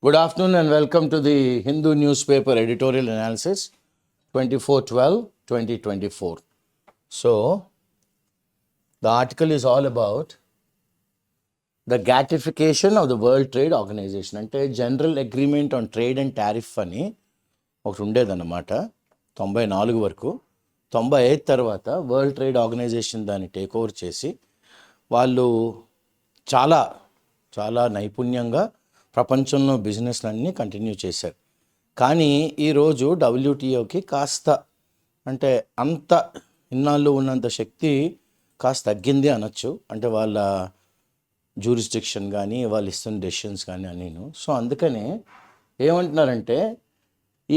Good afternoon and welcome to the Hindu newspaper editorial analysis 24/12/2024. So, the article is all about the gratification of the World Trade Organization. అంటే general agreement on trade and tariff అని ఒకటి ఉండేదన్నమాట 94 వరకు. 95 తర్వాత world trade organisation దాన్ని take over చేసి వాళ్ళు చాలా చాలా నైపుణ్యంగా ప్రపంచంలో బిజినెస్లన్నీ కంటిన్యూ చేశారు. కానీ ఈరోజు డబ్ల్యూటీఓకి కాస్త అంటే అంత ఇన్నాళ్ళు ఉన్నంత శక్తి కాస్త తగ్గింది అనొచ్చు. అంటే వాళ్ళ జ్యూరిస్డిక్షన్ కానీ వాళ్ళు ఇస్తున్న డెసిషన్స్ కానీ నేను సో అందుకనే ఏమంటున్నారంటే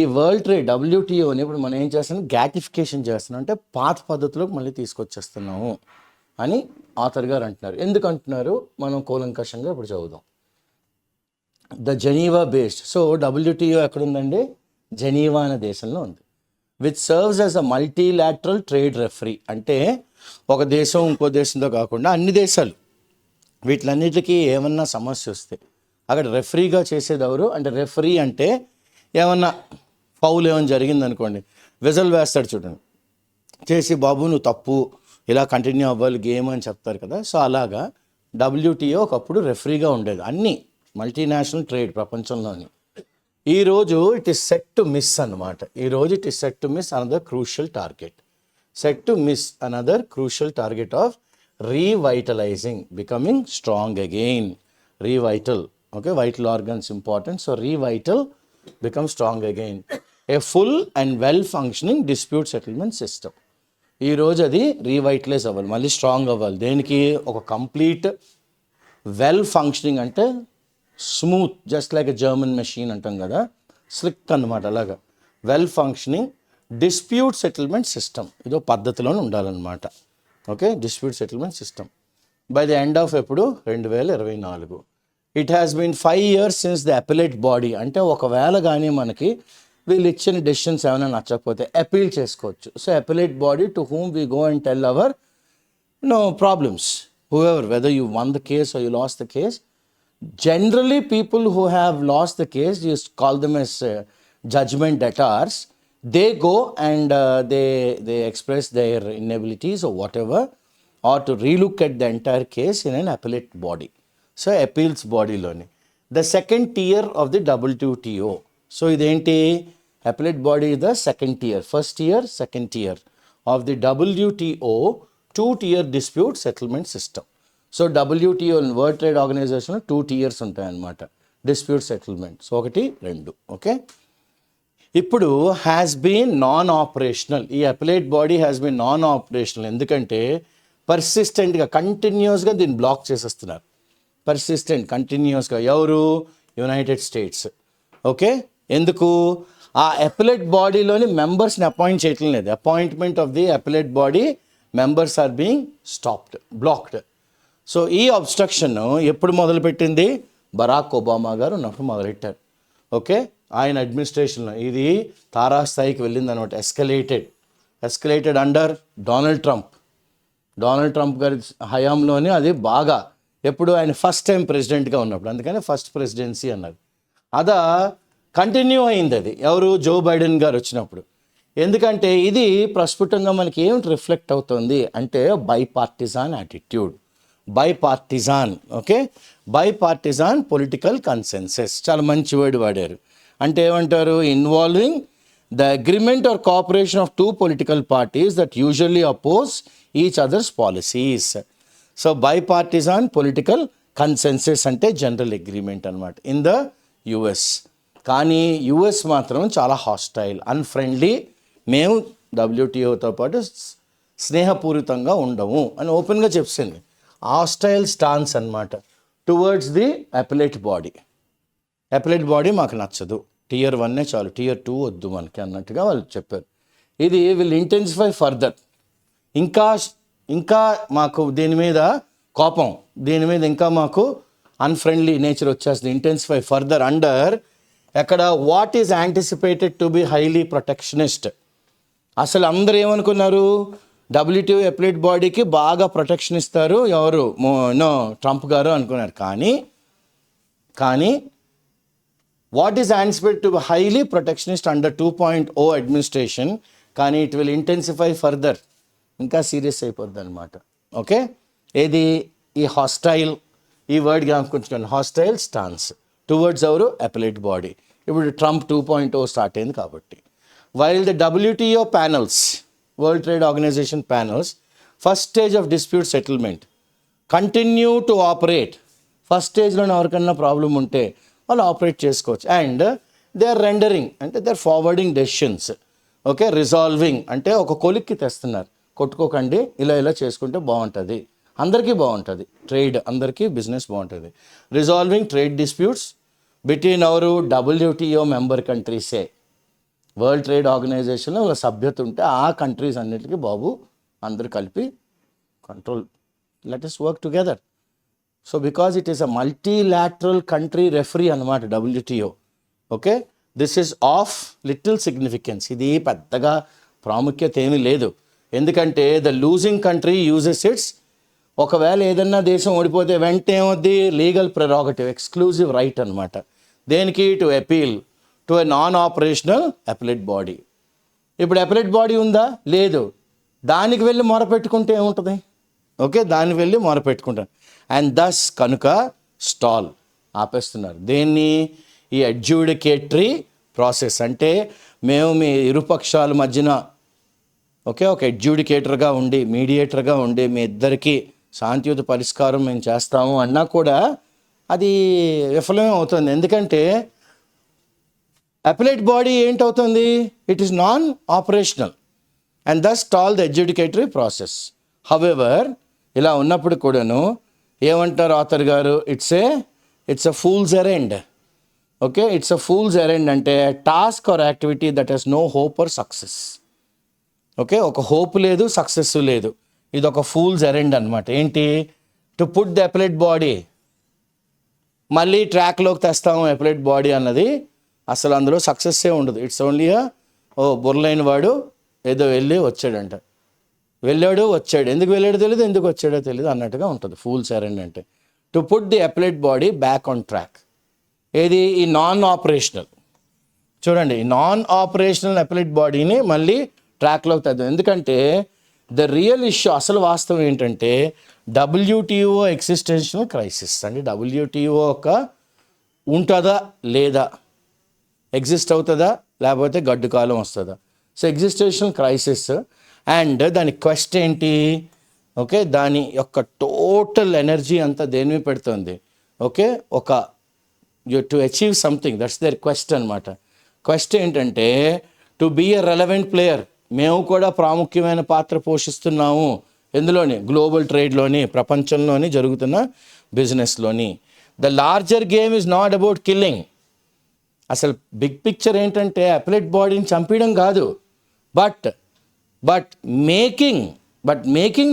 ఈ వరల్డ్ ట్రేడ్ డబ్ల్యూటీఓని ఇప్పుడు మనం ఏం చేస్తున్నాం, గ్రాటిఫికేషన్ చేస్తున్నాం, అంటే పాత పద్ధతిలోకి మళ్ళీ తీసుకొచ్చేస్తున్నాము అని ఆథర్ గారు అంటున్నారు. ఎందుకు అంటున్నారు మనం కూలంకషంగా ఇప్పుడు చదువుదాం. The Geneva based, so WTO ఎక్కడుందండి, జెనీవా అనే దేశంలో ఉంది. Which serves as a multilateral trade referee, అంటే ఒక దేశం ఇంకో దేశంతో కాకుండా అన్ని దేశాలు వీటిలన్నిటికీ ఏమన్నా సమస్య వస్తే అక్కడ రెఫరీగా చేసేది ఎవరు అంటే, రెఫరీ అంటే ఏమన్నా ఫౌల్ ఏమైనా జరిగిందనుకోండి విజల్ వేస్తాడు చూడండి, చేసి బాబు నువ్వు తప్పు ఇలా కంటిన్యూ అవ్వాలి గేమ్ అని చెప్తారు కదా. సో అలాగా డబ్ల్యూటీఓ ఒకప్పుడు రెఫరీగా ఉండేది అన్ని మల్టీనేషనల్ ట్రేడ్ ప్రపంచంలోని. ఈరోజు it is set to miss అన్నమాట. ఈరోజు it is set to miss another crucial target, set to miss another crucial target of revitalising, becoming strong again. Revital, okay, vital organs important. So revital, become strong again, a full and well functioning dispute settlement system. ఈరోజు అది revitalise అవ్వాలి, మళ్ళీ strong అవ్వాలి. దేనికి, ఒక complete well functioning అంటే smooth, just like a German machine అంటాం కదా, స్లిక్ అన్నమాట. అలాగా well functioning dispute settlement system ఇదో పద్ధతిలోనే ఉండాలన్నమాట. Okay, dispute settlement system by the end of ఎప్పుడు 2024. It has been 5 years since the appellate body, అంటే ఒకవేళ కానీ మనకి వీళ్ళు ఇచ్చిన డెసిషన్స్ ఏమైనా నచ్చకపోతే అపీల్ చేసుకోవచ్చు. So appellate body to whom we go and tell our problems, whoever, whether you won the case or you lost the case. Generally, people who have lost the case, you call them as judgment debtors. They go and they express their inabilities or whatever, or to relook at the entire case in an appellate body. So, appeals body learning. The second tier of the WTO. So, identi appellate body is the second tier. First tier, second tier of the WTO 2-tier dispute settlement system. So WTO world trade organisation 2 tiers ఉంటాయన్నమాట dispute settlement. So 1, 2. Okay, ఇప్పుడు has been non operational. ఈ appellate body has been non operational ఎందుకంటే పర్సిస్టెంట్గా కంటిన్యూస్గా దీన్ని black చేసేస్తున్నారు. Persistent కంటిన్యూస్గా ఎవరు, యునైటెడ్ స్టేట్స్. ఓకే, ఎందుకు, ఆ అపిలేట్ బాడీలోని మెంబర్స్ని అపాయింట్ చేయటం లేదు. Appointment of the appellate body members are being stopped, blocked. So ఈ అబ్స్ట్రక్షన్ ఎప్పుడు మొదలుపెట్టింది, బరాక్ ఒబామా గారు ఉన్నప్పుడు మొదలెట్టారు. ఓకే, ఆయన అడ్మినిస్ట్రేషన్లో ఇది తారాస్థాయికి వెళ్ళిందనమాట. ఎస్కలేటెడ్ అండర్ డొనాల్డ్ ట్రంప్ గారి హయాంలోనే అది బాగా, ఎప్పుడు ఆయన ఫస్ట్ టైం ప్రెసిడెంట్గా ఉన్నప్పుడు, అందుకని ఫస్ట్ ప్రెసిడెన్సీ అన్నది. అదా కంటిన్యూ అయింది అది ఎవరు, జో బైడెన్ గారు వచ్చినప్పుడు. ఎందుకంటే ఇది ప్రస్ఫుటంగా మనకి ఏమిటి రిఫ్లెక్ట్ అవుతుంది అంటే bipartisan attitude, bipartisan. Okay, bipartisan political consensus, చాలా మంచి వర్డ్ వాడారు. అంటే ఏమంటారు, involving the agreement or cooperation of 2 political parties that usually oppose each other's policies. So bipartisan political consensus అంటే జనరల్ అగ్రిమెంట్ అనమాట ఇన్ ద యుఎస్. కానీ US మాత్రం చాలా హాస్టైల్, అన్ఫ్రెండ్లీ, మేము డబ్ల్యూటీఓతో పాటు స్నేహపూరితంగా ఉండము అని ఓపెన్గా చెప్పింది. హాస్టైల్ స్టాన్స్ అన్నమాట towards the appellate body. Appellate body మాకు నచ్చదు, Tier 1 చాలు, Tier 2 వద్దు మనకి అన్నట్టుగా వాళ్ళు చెప్పారు. ఇది విల్ ఇంటెన్సిఫై ఫర్దర్, ఇంకా మాకు దీని మీద కోపం, దీని మీద ఇంకా మాకు అన్ఫ్రెండ్లీ నేచర్ వచ్చేస్తుంది. ఇంటెన్సిఫై ఫర్దర్ అండర్ ఎక్కడ what is anticipated to be highly protectionist. అసలు అందరూ ఏమనుకున్నారు, డబ్ల్యూటీఓ అపిలేట్ బాడీకి బాగా ప్రొటెక్షన్ ఇస్తారు ఎవరు, ట్రంప్ గారు అనుకున్నారు. కానీ what is expected to highly protectionist under 2.0 administration, కానీ ఇట్ విల్ ఇంటెన్సిఫై ఫర్దర్, ఇంకా సీరియస్ అయిపోద్ది అనమాట. ఓకే, ఏది ఈ హాస్టైల్, ఈ వర్డ్ కొంచెం hostile stance towards our appellate body. ఇప్పుడు ట్రంప్ 2.0 స్టార్ట్ అయింది కాబట్టి. While the WTO panels, world trade organisation panels, first stage of dispute settlement continue to operate. First స్టేజ్లోనే ఎవరికన్నా ప్రాబ్లం ఉంటే వాళ్ళు ఆపరేట్ చేసుకోవచ్చు. అండ్ దే ఆర్ రెండరింగ్ అంటే they are forwarding decisions. Okay, resolving అంటే ఒక కొలిక్కి తెస్తున్నారు, కొట్టుకోకండి, ఇలా ఇలా చేసుకుంటే బాగుంటుంది, అందరికీ బాగుంటుంది, ట్రేడ్ అందరికీ బిజినెస్ బాగుంటుంది. Resolving trade disputes between our WTO member కంట్రీసే. వరల్డ్ ట్రేడ్ ఆర్గనైజేషన్లో ఒక సభ్యత ఉంటే ఆ కంట్రీస్ అన్నిటికీ బాబు అందరూ కలిపి control, let us work together. So because it is a multilateral country referee అన్నమాట WTO. Okay, this is of little significance. ఇది పెద్దగా ప్రాముఖ్యత ఏమీ లేదు, ఎందుకంటే the losing country uses it's, ఒకవేళ ఏదన్నా దేశం ఓడిపోతే వెంటనే ఏమవుద్ది, లీగల్ ప్రెరోగటివ్, ఎక్స్క్లూజివ్ రైట్ అనమాట. దేనికి, to appeal to a non operational appellate body. ఇప్పుడు అపెలేట్ బాడీ ఉందా, లేదు, దానికి వెళ్ళి మొరపెట్టుకుంటే ఏముంటుంది. ఓకే, దానికి వెళ్ళి మొరపెట్టుకుంటాను. అండ్ దస్ కనుక స్టాల్, ఆపేస్తున్నారు. దేన్ని, ఈ అడ్జుడికేటరీ ప్రాసెస్ అంటే మేము మీ ఇరుపక్షాల మధ్యన ఓకే ఒక అడ్జుడికేటర్గా ఉండి, మీడియేటర్గా ఉండి మీ ఇద్దరికి శాంతియుత పరిష్కారం మేము చేస్తాము అన్నా కూడా అది విఫలమే అవుతుంది. ఎందుకంటే అపెలేట్ బాడీ ఏంటవుతుంది, it is non operational and thus stall the adjudicatory process. However, ఇలా ఉన్నప్పుడు కూడాను ఏమంటారు ఆథర్ గారు, it's a fool's errand. Okay, it's a fool's errand అంటే task or activity that has no hope or success. Okay, ఒక hope లేదు, success లేదు, ఇది ఒక ఫూల్స్ ఎరెండ్ అనమాట. ఏంటి, to put the appellate body, మళ్ళీ ట్రాక్లోకి తెస్తాము అపెలేట్ బాడీ అన్నది, అసలు అందులో సక్సెస్సే ఉండదు. ఇట్స్ ఓన్లీ బుర్రలైన వాడు ఏదో వెళ్ళి వచ్చాడంట, వెళ్ళాడు వచ్చాడు, ఎందుకు వెళ్ళాడో తెలియదు, ఎందుకు వచ్చాడో తెలియదు అన్నట్టుగా ఉంటుంది ఫూల్స్ ఎరెండ్ అంటే. To put the appellate body back on track. ఏది, ఈ నాన్ ఆపరేషనల్, చూడండి, ఈ నాన్ ఆపరేషనల్ అపెలేట్ బాడీని మళ్ళీ ట్రాక్లోకి తెద్దాం. ఎందుకంటే ద రియల్ ఇష్యూ, అసలు వాస్తవం ఏంటంటే WTO ఎగ్జిస్టెన్షియల్ క్రైసిస్. అంటే WTO ఒక ఉంటుందా లేదా, ఎగ్జిస్ట్ అవుతుందా లేకపోతే గడ్డు కాలం వస్తుందా. సో ఎగ్జిస్టెన్షియల్ క్రైసిస్ అండ్ దాని క్వెస్ట్ ఏంటి, ఓకే, దాని యొక్క టోటల్ ఎనర్జీ అంతా దేని మీద పెడుతుంది, ఓకే, ఒక to achieve something, that's their quest అనమాట. క్వెస్ట్ ఏంటంటే to be a relevant player, మేము కూడా ప్రాముఖ్యమైన పాత్ర పోషిస్తున్నాము ఎందులోని, గ్లోబల్ ట్రేడ్లోని, ప్రపంచంలోని జరుగుతున్న బిజినెస్లోని. The larger game is not about killing. అసలు బిగ్ పిక్చర్ ఏంటంటే అపెలేట్ బాడీని చంపేయడం కాదు, బట్ మేకింగ్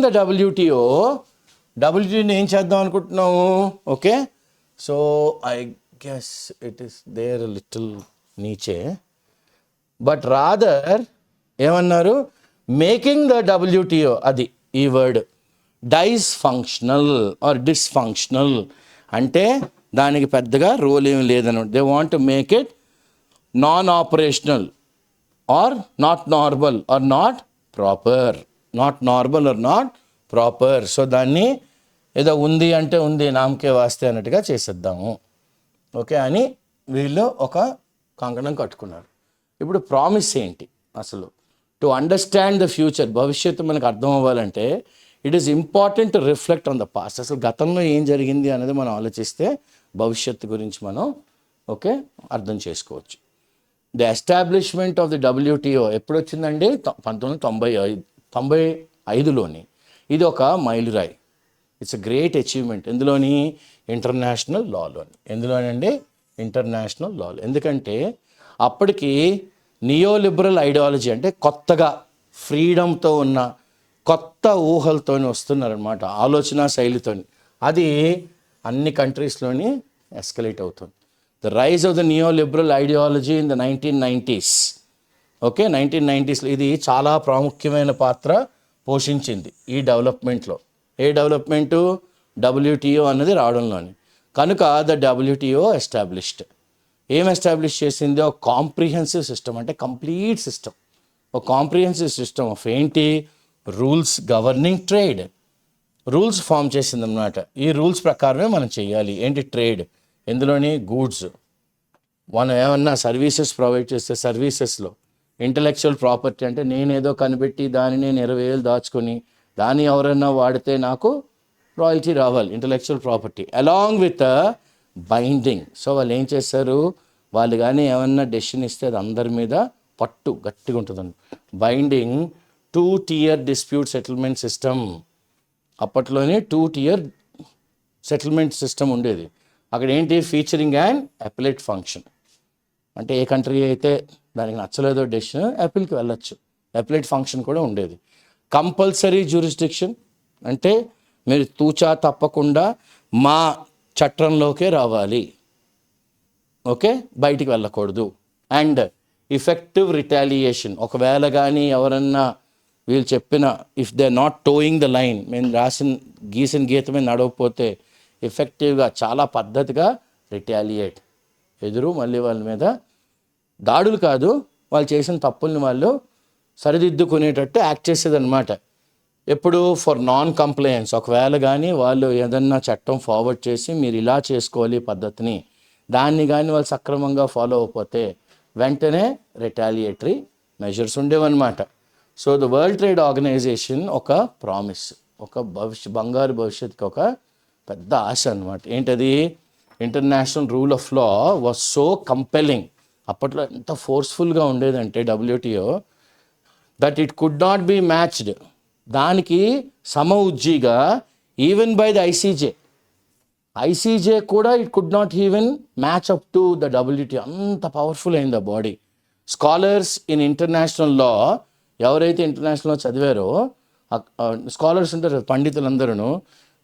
ద WTOని ఏం చేద్దాం అనుకుంటున్నాము. Okay, so I guess it is their little niche, but rather ఏమన్నారు, మేకింగ్ ద WTO, అది ఈ వర్డ్ డైస్ఫంక్షనల్ ఆర్ డిస్ఫంక్షనల్ అంటే దానికి పెద్దగా రోల్ ఏమి లేదన్నమాట. They want to make it non operational or not normal or not proper. సో దాన్ని ఏదో ఉంది అంటే ఉంది, నామకే వాస్తే అన్నట్టుగా చేసేద్దాము, ఓకే అని వీళ్ళు ఒక కంకణం కట్టుకున్నారు. ఇప్పుడు ప్రామిస్ ఏంటి అసలు, టు అండర్స్టాండ్ ద ఫ్యూచర్, భవిష్యత్తు మనకు అర్థం అవ్వాలంటే it is important to reflect on the past. అసలు గతంలో ఏం జరిగింది అనేది మనం ఆలోచిస్తే భవిష్యత్తు గురించి మనం ఓకే అర్థం చేసుకోవచ్చు. The establishment of the WTO ఎప్పుడు వచ్చిందండి, 1995లోని. ఇది ఒక మైలురాయి, ఇట్స్ ఎ గ్రేట్ అచీవ్మెంట్. ఎందులోని, ఇంటర్నేషనల్ లాలోని. ఎందులోనండి, ఇంటర్నేషనల్ లాలో. ఎందుకంటే అప్పటికి నియోలిబరల్ ఐడియాలజీ అంటే కొత్తగా ఫ్రీడమ్తో ఉన్న కొత్త ఊహలతో వస్తున్నారనమాట, ఆలోచన శైలితో. అది అన్ని కంట్రీస్లోని ఎస్కలేట్ అవుతుంది. The rise of the neoliberal ideology in the 1990s. Okay, 1990sలో ఇది చాలా ప్రాముఖ్యమైన పాత్ర పోషించింది ఈ డెవలప్మెంట్లో. ఏ డెవలప్మెంటు, WTO అన్నది రావడంలోని. కనుక ద WTO ఎస్టాబ్లిష్డ్. ఏం ఎస్టాబ్లిష్ చేసింది? ఒక కాంప్రిహెన్సివ్ సిస్టమ్, అంటే కంప్లీట్ సిస్టమ్, ఒక కాంప్రిహెన్సివ్ సిస్టమ్ ఆఫ్ ఏంటి? Rules governing trade. Rules form చేసింది అన్నమాట. ఈ రూల్స్ ప్రకారమే మనం చేయాలి. ఏంటి? ట్రేడ్. ఎందులోని? గూడ్స్. మనం ఏమన్నా సర్వీసెస్ ప్రొవైడ్ చేస్తే సర్వీసెస్లో. ఇంటలెక్చువల్ ప్రాపర్టీ అంటే నేనేదో కనిపెట్టి దాన్ని నేను 20,000 దాచుకొని దాన్ని ఎవరైనా వాడితే నాకు రాయల్టీ రావాలి, intellectual property. Along with binding. So వాళ్ళు ఏం చేస్తారు? వాళ్ళు కానీ ఏమన్నా డెసిషన్ ఇస్తే అది అందరి మీద పట్టు గట్టిగా ఉంటుందండి. Binding 2-tier dispute settlement system. అప్పట్లోనే 2-tier సెటిల్మెంట్ సిస్టమ్ ఉండేది. అక్కడ ఏంటి? Featuring and appellate function. అంటే ఏ కంట్రీ అయితే దానికి నచ్చలేదో డెసిషన్ అపీల్కి వెళ్ళొచ్చు. అపిలేట్ ఫంక్షన్ కూడా ఉండేది. కంపల్సరీ జ్యూరిస్డిక్షన్ అంటే మీరు తూచా తప్పకుండా మా చట్టంలోకే రావాలి, ఓకే, బయటికి వెళ్ళకూడదు. And effective retaliation. ఒకవేళ కానీ ఎవరన్నా వీళ్ళు చెప్పిన if they not toeing the line, మేము గీసిన గీత మీద నడవకపోతే ఎఫెక్టివ్గా చాలా పద్ధతిగా రిటాలియేట్, మళ్ళీ వాళ్ళ మీద దాడులు కాదు, వాళ్ళు చేసిన తప్పుల్ని వాళ్ళు సరిదిద్దుకునేటట్టు యాక్ట్ చేసేదన్నమాట. ఎప్పుడు? For non compliance. ఒకవేళ కానీ వాళ్ళు ఏదన్నా చట్టం ఫార్వర్డ్ చేసి మీరు ఇలా చేసుకోవాలి పద్ధతిని, దాన్ని కానీ వాళ్ళు సక్రమంగా ఫాలో అవ్వకపోతే వెంటనే రిటాలియేటరీ మెజర్స్ ఉండేవన్నమాట. So the world trade organisation ఒక ప్రామిస్, ఒక బంగారు భవిష్యత్తుకి ఒక పెద్ద ఆశ అనమాట. ఏంటది? International rule of law was so compelling. అప్పట్లో ఎంత ఫోర్స్ఫుల్గా ఉండేదంటే WTO that it could not be matched. దానికి సమ ఉజ్జీగా ఈవెన్ బై ద ఐసీజే కూడా it could not even match up to the WTO. అంత పవర్ఫుల్ అయింది ఆ బాడీ. స్కాలర్స్ ఇన్ ఇంటర్నేషనల్ లా, ఎవరైతే ఇంటర్నేషనల్ లా చదివారో స్కాలర్స్ ఉంటారు పండితులందరూ,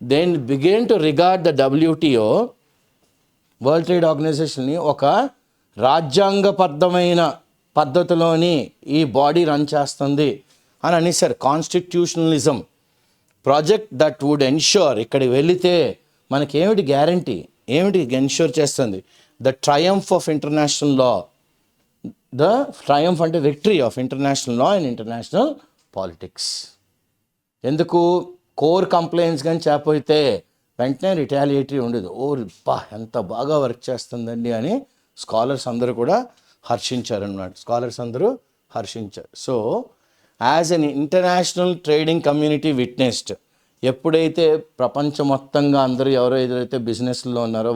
then began to regard the WTO, world trade ఆర్గనైజేషన్ని, ఒక రాజ్యాంగబద్ధమైన పద్ధతిలోని ఈ బాడీ రన్ చేస్తుంది అని అనేసారు. Constitutionalism project that would ensure, ఇక్కడికి వెళితే మనకేమిటి గ్యారంటీ, ఏమిటి ఎన్ష్యూర్ చేస్తుంది? The triumph of international law, the triumph అంటే victory of international law and international politics. ఎందుకు? కోర్ కంప్లైంట్స్ కానీ చేయకపోతే వెంటనే రిటాలియేటరీ ఉండేది. ఎంత బాగా వర్క్ చేస్తుందండి అని స్కాలర్స్ అందరూ కూడా హర్షించారన్నమాట. So as an international trading community witnessed, ఎప్పుడైతే ప్రపంచం మొత్తంగా అందరూ ఎవరో ఏదైతే బిజినెస్లో ఉన్నారో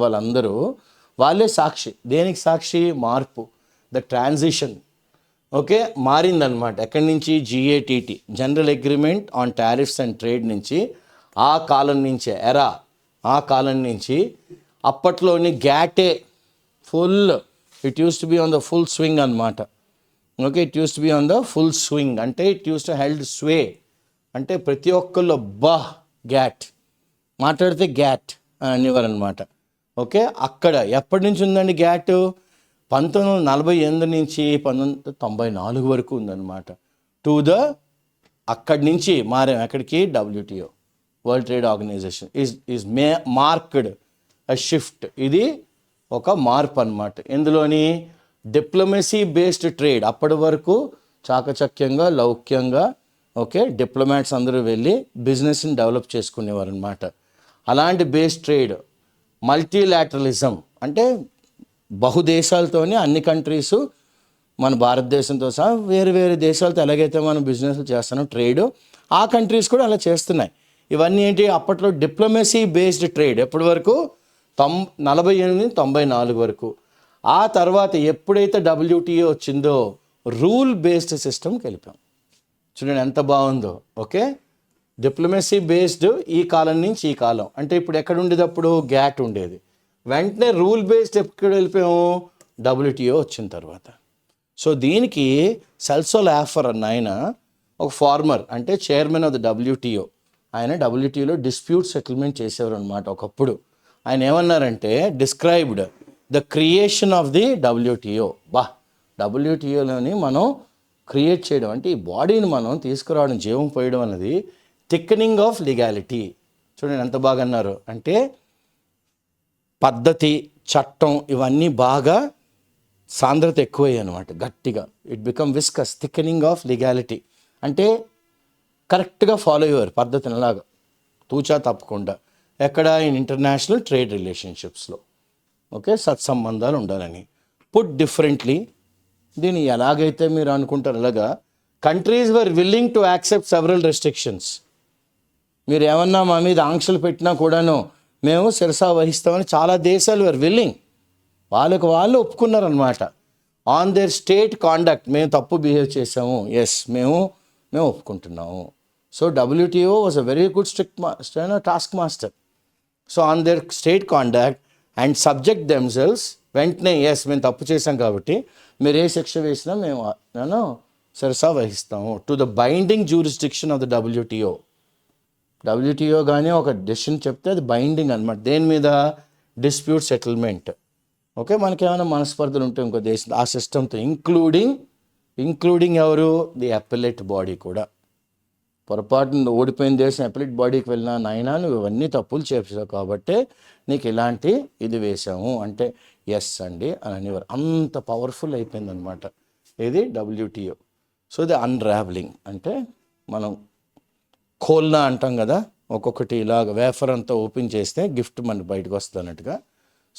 వాళ్ళే సాక్షి. దేనికి సాక్షి? మార్పు, ద ట్రాన్సిషన్, ఓకే, మారిందనమాట. ఎక్కడి నుంచి? GATT, general agreement on tariffs and trade నుంచి, ఆ కాలం నుంచి అప్పట్లోని గ్యాటే full, it used to be on the full swing అనమాట. Okay, it used to be on the full swing అంటే it used to held sway. అంటే ప్రతి ఒక్కళ్ళు గ్యాట్ మాట్లాడితే గ్యాట్ అనేవారు అనమాట. ఓకే, అక్కడ ఎప్పటి నుంచి ఉందండి గ్యాట్? 1948 నుంచి 1994 వరకు ఉందన్నమాట. అక్కడి నుంచి మారాం ఎక్కడికి? WTO, world trade organisation is marked a shift. ఇది ఒక మార్పు అన్నమాట. ఎందులోని? Diplomacy based trade. అప్పటి వరకు చాకచక్యంగా, లౌక్యంగా, ఓకే, డిప్లొమాట్స్ అందరూ వెళ్ళి బిజినెస్ని డెవలప్ చేసుకునేవారు అనమాట. అలాంటి బేస్డ్ ట్రేడ్. మల్టీలాటరలిజం అంటే బహుదేశాలతోనే, అన్ని కంట్రీసు మన భారతదేశంతో సహా వేరు వేరే దేశాలతో ఎలాగైతే మనం బిజినెస్లు చేస్తున్నాం ట్రేడ్, ఆ కంట్రీస్ కూడా అలా చేస్తున్నాయి. ఇవన్నీ ఏంటి? అప్పట్లో డిప్లొమసీ బేస్డ్ ట్రేడ్. ఎప్పటి వరకు? 48-94 వరకు. ఆ తర్వాత ఎప్పుడైతే WTO వచ్చిందో రూల్ బేస్డ్ సిస్టమ్కి వెళ్ళిపోయాం. చూడండి ఎంత బాగుందో. ఓకే, డిప్లొమసీ బేస్డ్ ఈ కాలం నుంచి ఈ కాలం. అంటే ఇప్పుడు ఎక్కడ ఉండేది? అప్పుడు గ్యాట్ ఉండేది. వెంటనే రూల్ బేస్డ్ ఎక్కడ వెళ్ళిపోయాము? WTO వచ్చిన తర్వాత. సో దీనికి సెల్సోల్ ఆఫర్ అన్న ఆయన ఒక ఫార్మర్, అంటే చైర్మన్ ఆఫ్ ద WTO. ఆయన WTOలో డిస్ప్యూట్ సెటిల్మెంట్ చేసేవారు అనమాట ఒకప్పుడు. ఆయన ఏమన్నారంటే described the creation of the WTO. WTOలోని మనం క్రియేట్ చేయడం అంటే ఈ బాడీని మనం తీసుకురావడం, జీవం పోయడం అనేది థిక్నింగ్ ఆఫ్ లీగాలిటీ. చూడండి ఎంత బాగా అన్నారు. అంటే పద్ధతి, చట్టం ఇవన్నీ బాగా సాంద్రత ఎక్కువయ్యాయి అనమాట, గట్టిగా. It become viscous, thickening of legality. అంటే కరెక్ట్గా ఫాలో అయ్యేవారు పద్ధతిని అలాగా, తూచా తప్పకుండా. ఎక్కడ? ఇన్ ఇంటర్నేషనల్ ట్రేడ్ రిలేషన్షిప్స్లో. ఓకే, సత్సంబంధాలు ఉండాలని. పుట్ డిఫరెంట్లీ, దీన్ని ఎలాగైతే మీరు అనుకుంటారు అలాగా, countries were willing to accept several restrictions. మీరు ఏమన్నా మా మీద ఆంక్షలు పెట్టినా కూడాను మేము శిరసా వహిస్తామని చాలా దేశాలు వర్ విల్లింగ్, వాళ్ళకు వాళ్ళు ఒప్పుకున్నారనమాట. ఆన్ దేర్ స్టేట్ కాండక్ట్, మేము తప్పు బిహేవ్ చేసాము, ఎస్ మేము ఒప్పుకుంటున్నాము. So WTO was a very good taskmaster. So on their state conduct and subject themselves, వెంటనే ఎస్ మేము తప్పు చేసాం కాబట్టి మీరు ఏ శిక్ష వేసినా నేను శిరసా వహిస్తాము. To the binding jurisdiction of the WTO కానీ ఒక డెసిషన్ చెప్తే అది బైండింగ్ అనమాట. దేని మీద? Dispute settlement. ఓకే, మనకేమైనా మనస్పర్ధలు ఉంటే ఇంకో దేశం ఆ సిస్టమ్తో, ఇంక్లూడింగ్ ఎవరు? ది అపెలేట్ బాడీ కూడా. పొరపాటున ఓడిపోయిన దేశం అపెలేట్ బాడీకి వెళ్ళినా, నాయనా నువ్వు ఇవన్నీ తప్పులు చేసావు కాబట్టి నీకు ఇలాంటి ఇది వేసాము అంటే ఎస్ అండి అని అనేవారు. అంత పవర్ఫుల్ అయిపోయిందనమాట ఇది WTO. సో ది అన్రావెలింగ్ అంటే మనం ఖోల్నా అంటాం కదా, ఒక్కొక్కటి ఇలాగ వేఫర్ అంతా ఓపెన్ చేస్తే గిఫ్ట్ మనకి బయటకు వస్తున్నట్టుగా.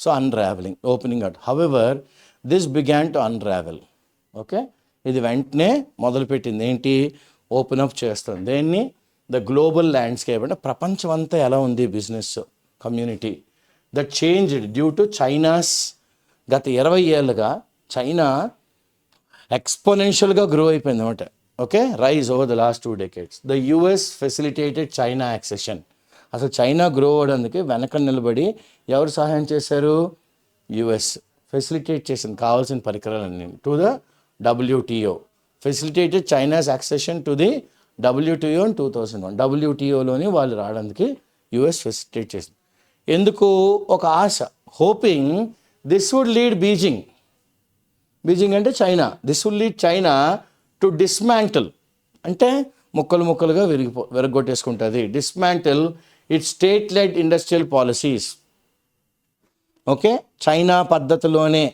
So unravelling, opening out. However this began to unravel. Okay, ఇది వెంటనే మొదలుపెట్టింది ఏంటి? ఓపెన్ అప్ చేస్తుంది. దేన్ని? ద గ్లోబల్ ల్యాండ్స్కేప్, అంటే ప్రపంచం అంతా ఎలా ఉంది business community. That changed due to China's. గత 20 ఏళ్ళుగా చైనా ఎక్స్పోనెన్షియల్గా గ్రో అయిపోయింది అనమాట. Okay, rise over the last 2 decades. The US facilitated China accession. అసలు చైనా గ్రో అవ్వడానికి వెనక నిలబడి ఎవరు సహాయం చేశారు? US ఫెసిలిటేట్ చేసింది కావాల్సిన పరికరాలన్నీ. To the WTO facilitated China's accession to the WTO in 2001. WTOలోని వాళ్ళు రావడానికి US ఫెసిలిటేట్ చేసింది. ఎందుకు? ఒక ఆశ, hoping this would lead Beijing అంటే China, this would lead China to dismantle, అంటే ముక్కలుగా విరగొట్టేసుకుంటుంది. Dismantle it state led industrial policies. Okay, China పద్ధతిలోనే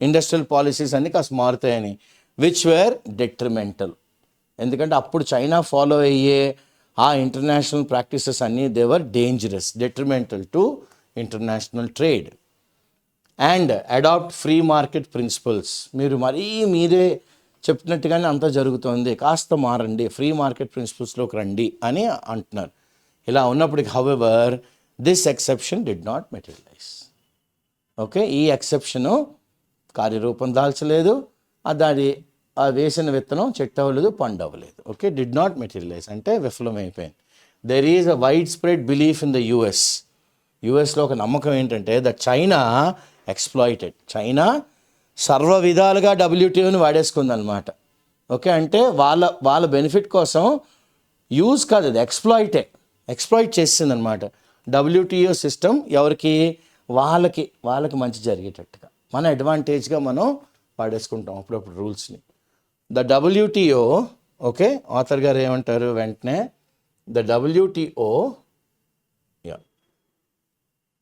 ఇండస్ట్రియల్ పాలసీస్ అన్నీ కాస్త మారుతాయని, విచ్ వేర్ డెట్రిమెంటల్. ఎందుకంటే అప్పుడు చైనా ఫాలో అయ్యే ఆ ఇంటర్నేషనల్ ప్రాక్టీసెస్ అన్నీ they were dangerous, detrimental to international trade. And adopt free market principles. మీరు మీరే చెప్పినట్టుగానే అంతా జరుగుతుంది, కాస్త మారండి, ఫ్రీ మార్కెట్ ప్రిన్సిపల్స్లోకి రండి అని అంటున్నారు. ఇలా ఉన్నప్పటికీ however this exception did not materialise. Okay, ఈ ఎక్సెప్షను కార్యరూపం దాల్చలేదు, దాని వేసిన విత్తనం చెట్టు అవ్వలేదు, పండు అవ్వలేదు. ఓకే, డిడ్ నాట్ మెటీరియలైజ్ అంటే విఫలమైపోయింది. There is a widespread belief in the యుఎస్లో ఒక నమ్మకం ఏంటంటే ద చైనా ఎక్స్ప్లాయిటెడ్. చైనా సర్వ విధాలుగా WTOని వాడేసుకుందనమాట. ఓకే, అంటే వాళ్ళ బెనిఫిట్ కోసం యూజ్ కాదు, అది ఎక్స్ప్లాయిట్ చేసిందనమాట. WTO సిస్టమ్ ఎవరికి? వాళ్ళకి మంచి జరిగేటట్టుగా, మన అడ్వాంటేజ్గా మనం వాడేసుకుంటాం అప్పుడప్పుడు రూల్స్ని. ద WTO, ఓకే, ఆథర్ గారు ఏమంటారు వెంటనే? The WTO,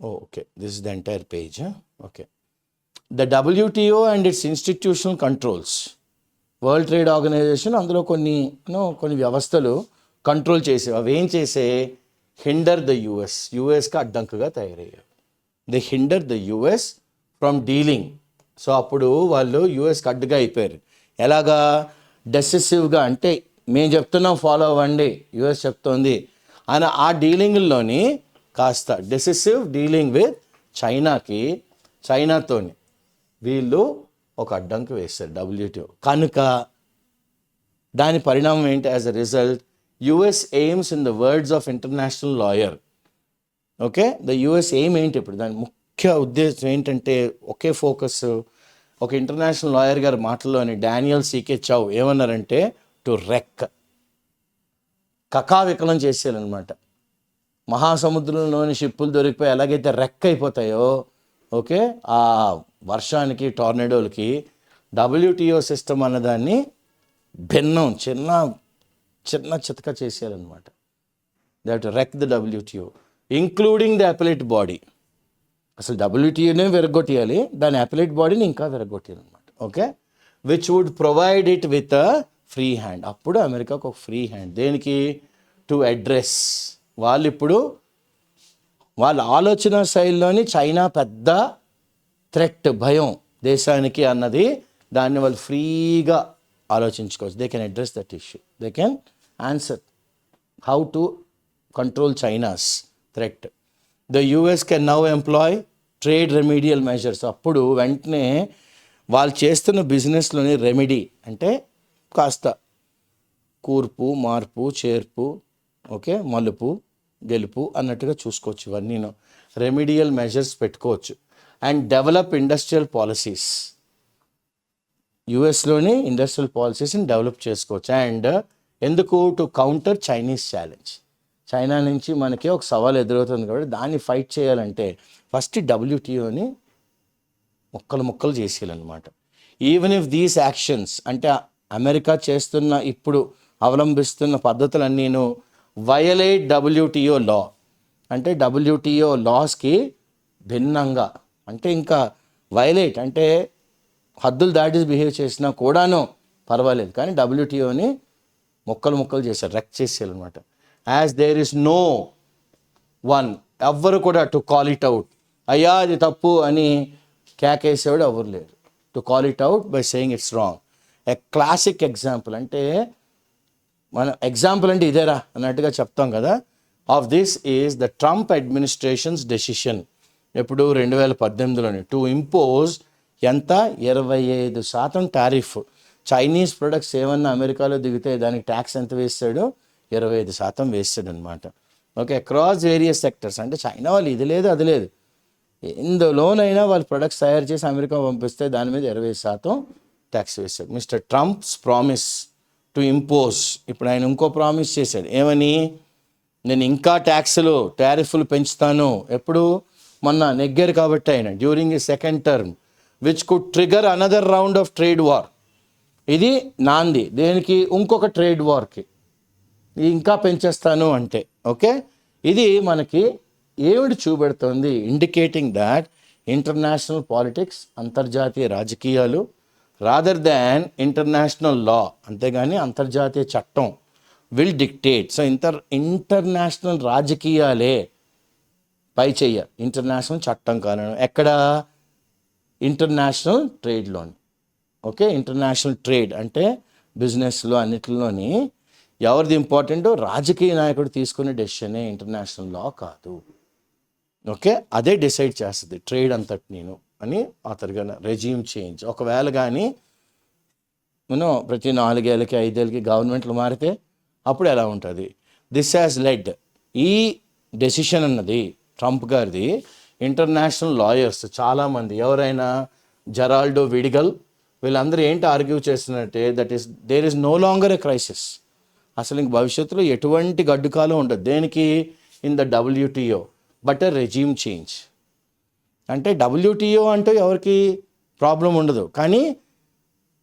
okay, this is the entire page. Okay, the WTO and its institutional controls. World trade organisation అందులో కొన్ని వ్యవస్థలు కంట్రోల్ చేసేవి. అవి ఏం చేసే? హిండర్ ద యుఎస్కి అడ్డంకుగా తయారయ్యాయి. They hinder the US from dealing. So అప్పుడు వాళ్ళు యుఎస్కి అడ్డుగా అయిపోయారు. ఎలాగా? డెసిసివ్గా, అంటే మేము చెప్తున్నాం ఫాలో అవ్వండి, US చెప్తోంది అని ఆ డీలింగ్లోని కాస్త డెసిసివ్ డీలింగ్ విత్ చైనాతోని వీళ్ళు ఒక అడ్డంకి వేస్తారు WTO. కనుక దాని పరిణామం ఏంటి? As a result US AIIMS in the words of international lawyer. Okay, the US aim ఏంటి ఇప్పుడు? దాని ముఖ్య ఉద్దేశం ఏంటంటే ఒకే ఫోకస్. ఒక ఇంటర్నేషనల్ లాయర్ గారి మాటల్లోని డానియల్ C.K. చౌ ఏమన్నారంటే టు రెక్, కకావికలం చేసేయాలన్నమాట. మహాసముద్రంలోని షిప్పులు దొరికిపోయి ఎలాగైతే రెక్ అయిపోతాయో, ఓకే, ఆ వర్షానికి టోర్నడోలకి WTO సిస్టమ్ అన్నదాన్ని భిన్నం, చిన్న చితక చేసేయాలన్నమాట. They have to wreck the WTO including the appellate body. అసలు డబ్ల్యూటీఓనే విరగొట్టేయాలి, దాని అపిలేట్ బాడీని ఇంకా విరగొట్టేయాలి అనమాట. Okay, which would provide it with a free hand. అప్పుడు అమెరికాకు ఒక ఫ్రీ హ్యాండ్. దేనికి? To address. వాళ్ళు ఇప్పుడు వాళ్ళ ఆలోచన శైలిలోని చైనా పెద్ద థ్రెట్, భయం దేశానికి అన్నది, దాన్ని వాళ్ళు ఫ్రీగా ఆలోచించుకోవచ్చు. They can address that issue, they can answer how to control China's threat. The US can now employ trade remedial measures. అప్పుడు వెంటనే వాళ్ళు చేస్తున్న బిజినెస్లోని రెమెడీ అంటే కాస్త కూర్పు, మార్పు, చేర్పు, ఓకే, మలుపు, గెలుపు అన్నట్టుగా చూసుకోవచ్చు. ఇవన్నీ రెమిడియల్ మెజర్స్ పెట్టుకోవచ్చు. And develop industrial policies. యుఎస్లోని ఇండస్ట్రియల్ పాలసీస్ని డెవలప్ చేసుకోవచ్చు. అండ్ ఎందుకు? To counter Chinese challenge. China నుంచి మనకి ఒక సవాల్ ఎదురవుతుంది కాబట్టి దాన్ని ఫైట్ చేయాలంటే ఫస్ట్ డబ్ల్యూటీఓని ముక్కలు చేసేయాలన్నమాట. ఈవెన్ ఇఫ్ దీస్ యాక్షన్స్, అంటే అమెరికా చేస్తున్న ఇప్పుడు అవలంబిస్తున్న పద్ధతులన్నీను వయలేట్ డబ్ల్యూటీఓ లా, అంటే డబ్ల్యూటీఓ లాస్కి భిన్నంగా, అంటే ఇంకా వయలేట్ అంటే హద్దులు దాటి బిహేవ్ చేసినా కూడాను పర్వాలేదు, కానీ డబ్ల్యూటీఓని ముక్కలు చేశారు, రెక్ చేసేయాలన్నమాట. As there is no one, ఎవ్వరు కూడా టు కాల్ ఇట్ అవుట్, అయ్యా అది తప్పు అని కేకేసేవాడు ఎవరు లేరు. To call it out by saying it's wrong. A classic example, అంటే మన ఎగ్జాంపుల్ అంటే ఇదేరా అన్నట్టుగా చెప్తాం కదా. Of this is the Trump administrations decision, ఎప్పుడు 2018లోని, టు ఇంపోజ్ ఎంత? 25% టారిఫ్. చైనీస్ ప్రొడక్ట్స్ ఏమన్నా అమెరికాలో దిగితే దానికి ట్యాక్స్ ఎంత వేస్తాడు? 25% వేస్తాడు అనమాట. Okay, across various sectors. అంటే చైనా వాళ్ళు ఇది లేదు అది లేదు, ఎందులోనైనా వాళ్ళు ప్రొడక్ట్స్ తయారు చేసి అమెరికా పంపిస్తే దాని మీద 20% ట్యాక్స్ వేస్తాడు. Mister Trump's promise to impose. ఇప్పుడు ఆయన ఇంకో ప్రామిస్ చేశాడు, ఏమని? నేను ఇంకా టారిఫ్లు పెంచుతాను. ఎప్పుడు? మొన్న నెగ్గారు కాబట్టి ఆయన, డ్యూరింగ్ ఈ second term, which could trigger another round of trade war. ఇది నాంది దేనికి? ఇంకొక ట్రేడ్ వార్కి. ఇంకా పెంచేస్తాను అంటే. ఓకే, ఇది మనకి ఏమిటి చూపెడుతుంది? ఇండికేటింగ్ దాట్ ఇంటర్నేషనల్ పాలిటిక్స్, అంతర్జాతీయ రాజకీయాలు, రాదర్ దాన్ ఇంటర్నేషనల్ లా, అంతేగాని అంతర్జాతీయ చట్టం విల్ డిక్టేట్. సో ఇంటర్నేషనల్ రాజకీయాలే పై చెయ్య, ఇంటర్నేషనల్ చట్టం కారణం. ఎక్కడ? ఇంటర్నేషనల్ ట్రేడ్లోని. ఓకే, ఇంటర్నేషనల్ ట్రేడ్ అంటే బిజినెస్లో అన్నిటిలోని ఎవరిది ఇంపార్టెంట్? రాజకీయ నాయకుడు తీసుకునే డెసిషనే, ఇంటర్నేషనల్ లా కాదు. ఓకే, అదే డిసైడ్ చేస్తుంది ట్రేడ్ అంతటి నేను అని ఆతరుగా రెజ్యూమ్ చేంజ్. ఒకవేళ కానీ ప్రతి 4 ఏళ్ళకి 5 ఏళ్ళకి గవర్నమెంట్లు మారితే అప్పుడు ఎలా ఉంటుంది? దిస్ హ్యాస్ లెడ్, ఈ డెసిషన్ అన్నది ట్రంప్ గారిది ఇంటర్నేషనల్ లాయర్స్ చాలామంది, ఎవరైనా జెరాల్డో విడిగల్, వీళ్ళందరూ ఏంటి ఆర్గ్యూ చేస్తున్నట్టే, that is there is no longer a crisis. అసలు ఇంక భవిష్యత్తులో ఎటువంటి గడ్డుకాలం ఉండదు. దేనికి? ఇన్ ద డబ్ల్యూటీఓ, బట్ ఎ రెజ్యూమ్ చేంజ్. అంటే డబ్ల్యూటీఓ అంటే ఎవరికి ప్రాబ్లం ఉండదు, కానీ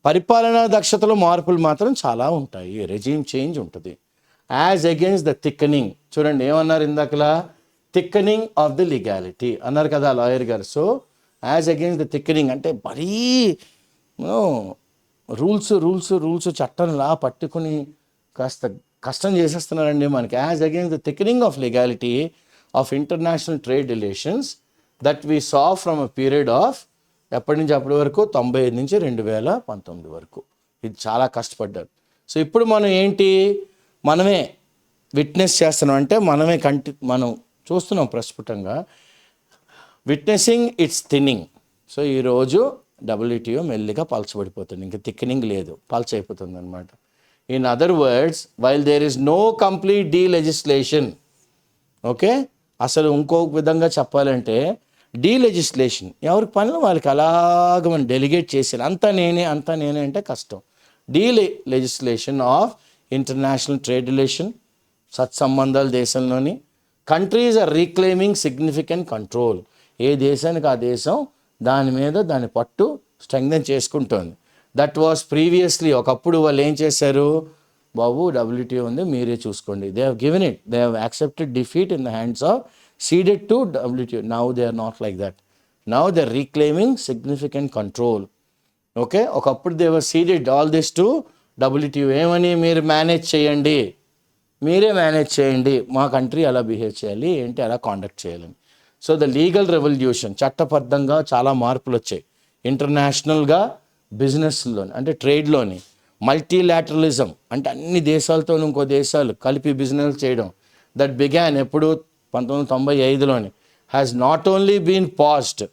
పరిపాలనా దక్షతలో మార్పులు మాత్రం చాలా ఉంటాయి. రెజ్యూమ్ చేంజ్ ఉంటుంది. As against the thickening. చూడండి ఏమన్నారు ఇందాకలా? థిక్కనింగ్ ఆఫ్ ది లీగాలిటీ అన్నారు కదా లాయర్ గారు. So as against the thickening అంటే మరీ రూల్స్ చట్టంలా పట్టుకుని కాస్త కష్టం చేసేస్తున్నారండి మనకి. As against the thickening of legality of international trade relations that we saw from a period of ఎప్పటి నుంచి అప్పటి వరకు 95 నుంచి 2019 వరకు. ఇది చాలా కష్టపడ్డారు. సో ఇప్పుడు మనం ఏంటి? మనమే విట్నెస్ చేస్తున్నాం, అంటే మనం చూస్తున్నాం ప్రస్ఫుటంగా విట్నెసింగ్ ఇట్స్ థిన్నింగ్. సో ఈరోజు డబ్ల్యూటీఓ మెల్లిగా పలచబడిపోతుంది, ఇంకా థిక్నింగ్ లేదు, పలచైపోతుంది అనమాట. In other words, while there is no complete delegislation. Okay, అసలు ఇంకో విధంగా చెప్పాలంటే డీలెజిస్లేషన్ ఎవరికి పనులు వాళ్ళకి అలాగ మనం డెలిగేట్ చేసేది, అంతా నేనే అంటే కష్టం. Delegislation of international trade relation, సత్సంబంధాలు దేశంలోని. Countries are reclaiming significant control. ఏ దేశానికి ఆ దేశం దాని మీద దాని పట్టు స్ట్రెంగ్థెన్ చేసుకుంటోంది. దట్ వాస్ ప్రీవియస్లీ, ఒకప్పుడు వాళ్ళు ఏం చేశారు? బాబు డబ్ల్యూటీఓ ఉంది, మీరే చూసుకోండి. They have given it, they have accepted defeat in the hands of, ceded to WTO. Now they are not like that. Now they're reclaiming significant control. Okay, ఒకప్పుడు they were ceded all this to WTO. ఏమని, మీరు manage చేయండి, మీరే manage చేయండి, మా country అలా behave చేయాలి ఏంటి, అలా కాండక్ట్ చేయాలని. సో ద లీగల్ రెవల్యూషన్, చట్టబద్ధంగా చాలా మార్పులు వచ్చాయి ఇంటర్నేషనల్గా, బిజినెస్లోని అంటే ట్రేడ్లోని. మల్టీలాటరలిజం అంటే అన్ని దేశాలతో ఇంకో దేశాలు కలిపి బిజినెస్ చేయడం, దట్ బిగాన్ ఎప్పుడు 1995లోని, has not only been paused,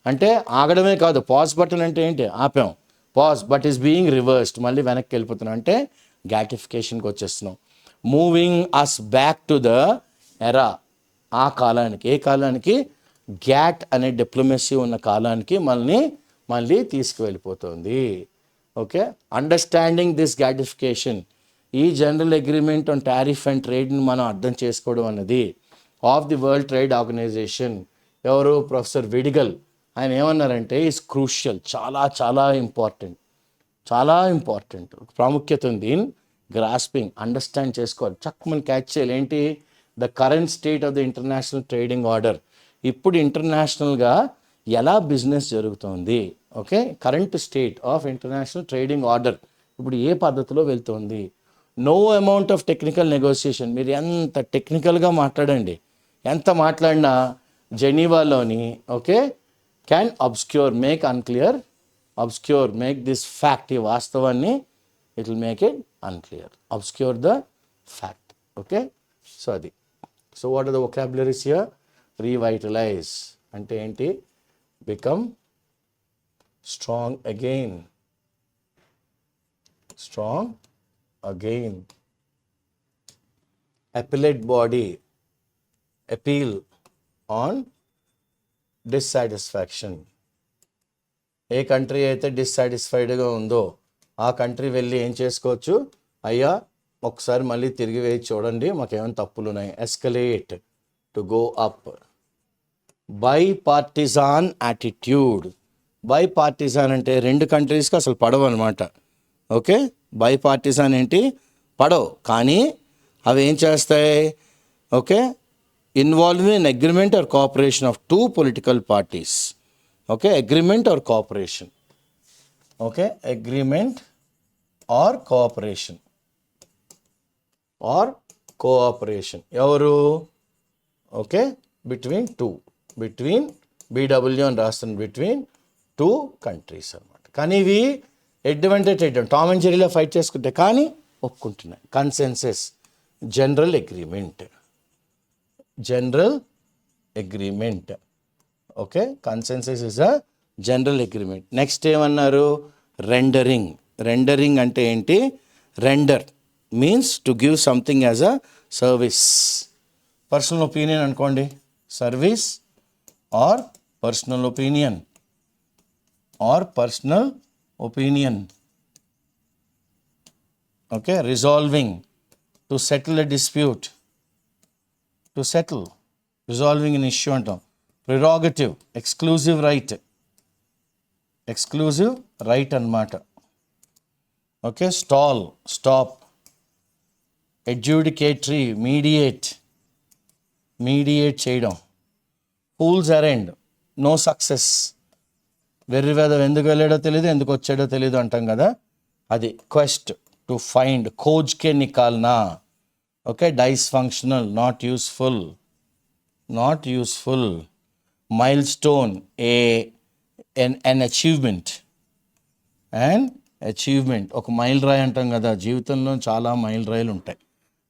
అంటే ఆగడమే కాదు, పాజ్ బటన్ అంటే ఏంటి, ఆపాం, pause but is being reversed, మళ్ళీ వెనక్కి వెళ్ళిపోతున్నాం, అంటే గ్యాటిఫికేషన్కి వచ్చేస్తున్నాం. Moving us back to the era, ఆ కాలానికి, ఏ కాలానికి, గ్యాట్ అనే డిప్లొమసీ ఉన్న కాలానికి మళ్ళీ తీసుకువెళ్ళిపోతుంది. ఓకే, అండర్స్టాండింగ్ దిస్ గ్యాటిఫికేషన్, ఈ general agreement on tariff and ట్రేడ్ని మనం అర్థం చేసుకోవడం అన్నది of the world trade organisation. ఎవరు, ప్రొఫెసర్ విడిగల్, ఆయన ఏమన్నారంటే ఈజ్ క్రూషియల్, చాలా చాలా ఇంపార్టెంట్, చాలా ఇంపార్టెంట్, ప్రాముఖ్యత ఉంది ఇన్ గ్రాస్పింగ్, అండర్స్టాండ్ చేసుకోవాలి, చక్కమని క్యాచ్ చేయాలి. ఏంటి, the current state of the international trading order, ఇప్పుడు ఇంటర్నేషనల్గా ఎలా బిజినెస్ జరుగుతుంది. Okay, current state of international trading order ఇప్పుడు ఏ పద్ధతిలో వెళ్తుంది. No amount of technical negotiation, మీరు ఎంత టెక్నికల్గా మాట్లాడండి, ఎంత మాట్లాడినా జెనీవాలోని, okay, can obscure, make unclear, obscure, make this fact, ఈ వాస్తవాన్ని it will make it unclear, obscure the fact. Okay, so అది. So what are the vocabularies here, revitalise అంటే ఏంటి, become strong again, strong again. Appellate body, appeal on dissatisfaction. A country అయితే డిస్సాటిస్ఫైడ్గా ఉందో ఆ country వెళ్ళి ఏం చేసుకోవచ్చు, అయ్యా ఒకసారి మళ్ళీ తిరిగి వేసి చూడండి, మాకేమైనా తప్పులు ఉన్నాయి. Escalate, to go up. By partisan attitude, by partisan అంటే రెండు కంట్రీస్కి అసలు పడవు అనమాట. ఓకే, బై పార్టిజాన్ ఏంటి, పడవు, కానీ అవి ఏం చేస్తాయి, okay, involving an agreement or cooperation of two political parties. Okay, agreement or cooperation. Okay, agreement or cooperation. Or cooperation. Evaru? Okay, between two. Between BW and Rastan, between two countries. కానీ ఇవి advantage Tom and జెర్రీలో fight చేసుకుంటే కానీ ఒప్పుకుంటున్నాయి. Consensus, general agreement, general agreement. Okay, consensus is a general agreement. Next ఏమన్నారు, rendering. Rendering అంటే ఏంటి, render means to give something as a service. Personal opinion అనుకోండి, service or personal opinion, or personal opinion. Okay, resolving, to settle a dispute, to settle, resolving in issue అంటాం. Prerogative, exclusive right, exclusive right అన్నమాట. Okay, stall, stop. Adjudicatory, mediate, mediate చేయడం. Fool's errand, no success. వెర్రివేదం ఎందుకు వెళ్ళాడో తెలియదు, ఎందుకు వచ్చాడో తెలియదు అంటాం కదా, అది. Quest, to find. ఖోజ్కే నికాల్నా. Okay, dysfunctional, not useful, not useful. Milestone, an achievement, an achievement. ఒక మైల్ రాయి అంటాం కదా, జీవితంలో చాలా మైల్ రాయిలు ఉంటాయి.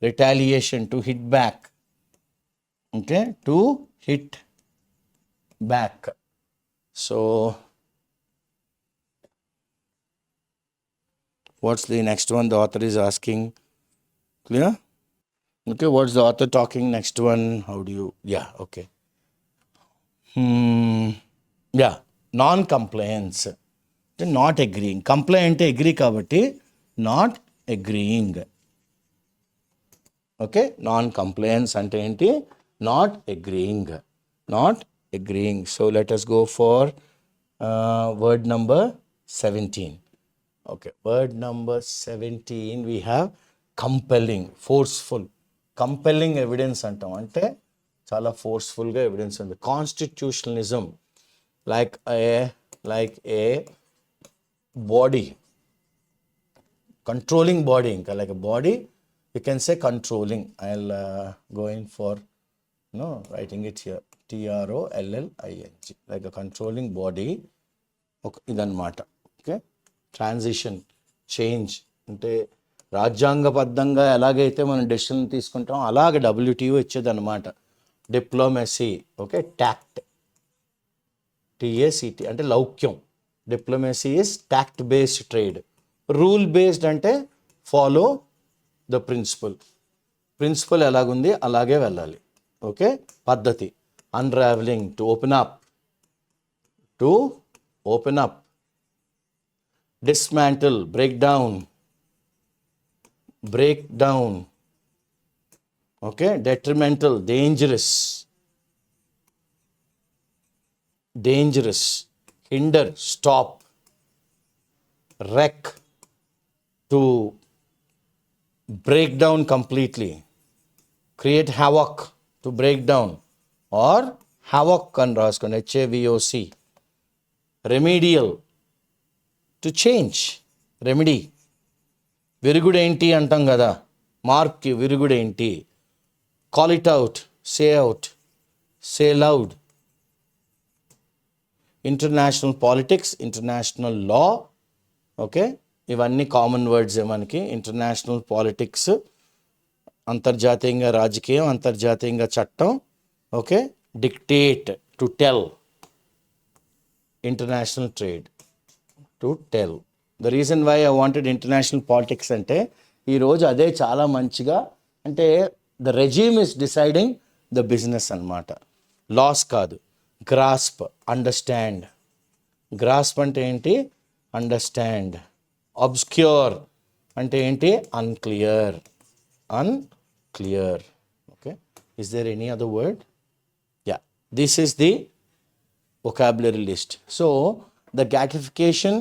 Retaliation, to hit back. Okay, to hit back. So what's the next one the author is asking? Clear? Okay, what's the author talking? Next one, how do you, yeah, okay. Yeah, non-compliance, not agreeing. Comply ante agree kabatti not agreeing. Okay, non-compliance ante enti, not agreeing, not agreeing. So let us go for word number 17. Okay, word number 17 we have compelling, forceful. Compelling evidence అంటాం, అంటే చాలా ఫోర్స్ఫుల్గా evidence ఉంది. Constitutionalism, like a body, controlling body, ఇంకా like a body, you can say controlling. I'll go in for writing it here, TROLLING, like a controlling body. ఇదన్నమాట. Okay, transition, change అంటే రాజ్యాంగబద్ధంగా ఎలాగైతే మనం డెసిషన్ తీసుకుంటాం అలాగే WTO ఇచ్చేది అనమాట. డిప్లొమసీ, ఓకే, టాక్ట్, TACT అంటే లౌక్యం. Diplomacy is tact based trade. Rule based అంటే ఫాలో ద ప్రిన్సిపల్ ఎలాగుంది అలాగే వెళ్ళాలి. ఓకే, పద్ధతి. Unravelling, to open up, dismantle, break down, okay, detrimental, dangerous, hinder, stop, wreck, to break down completely, create havoc, to break down, or havoc అని రాసుకోండి, HAVOC. remedial, to change, remedy. విరుగుడేంటి అంటాం కదా, మార్క్కి విరుగుడేంటి. Call it out, say loud. International politics, international law, okay, ఇవన్నీ common వర్డ్సే మనకి. ఇంటర్నేషనల్ పాలిటిక్స్, అంతర్జాతీయంగా రాజకీయం, అంతర్జాతీయంగా చట్టం. Okay, dictate, to tell. International trade, to tell. The reason why I wanted international politics అంటే ఈరోజు అదే చాలా మంచిగా, అంటే the regime is deciding the business అన్నమాట, లాస్ కాదు. Grasp, understand. గ్రాస్ప్ అంటే ఏంటి? అండర్స్టాండ్. అబ్స్క్యూర్ అంటే ఏంటి? Unclear. Okay, is there any other word? Yeah, this is the vocabulary list. So the gatification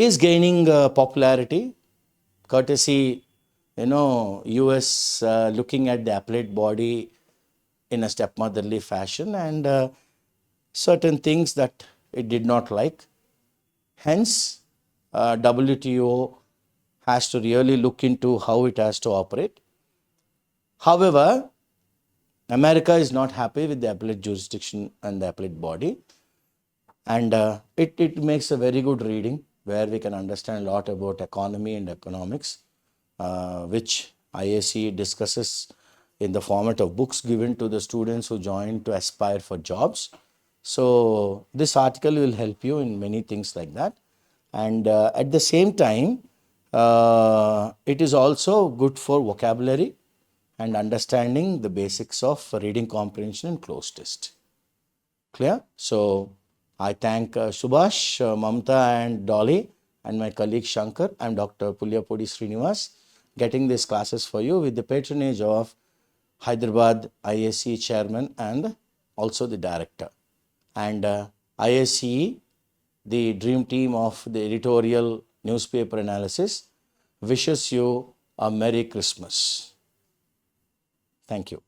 is gaining popularity courtesy, US looking at the appellate body in a stepmotherly fashion, and certain things that it did not like. Hence WTO has to really look into how it has to operate. However, America is not happy with the appellate jurisdiction and the appellate body, and it makes a very good reading where we can understand a lot about economy and economics, which IAC discusses in the format of books given to the students who join to aspire for jobs. So this article will help you in many things like that, and at the same time it is also good for vocabulary and understanding the basics of reading comprehension and closed test. Clear? So I thank Subhash, Mamta and Dolly, and my colleague Shankar. I'm Dr. Pulyapudi Srinivas, getting these classes for you with the patronage of Hyderabad IAC chairman and also the director. And IAC, the dream team of the editorial newspaper analysis, wishes you a Merry Christmas. Thank you.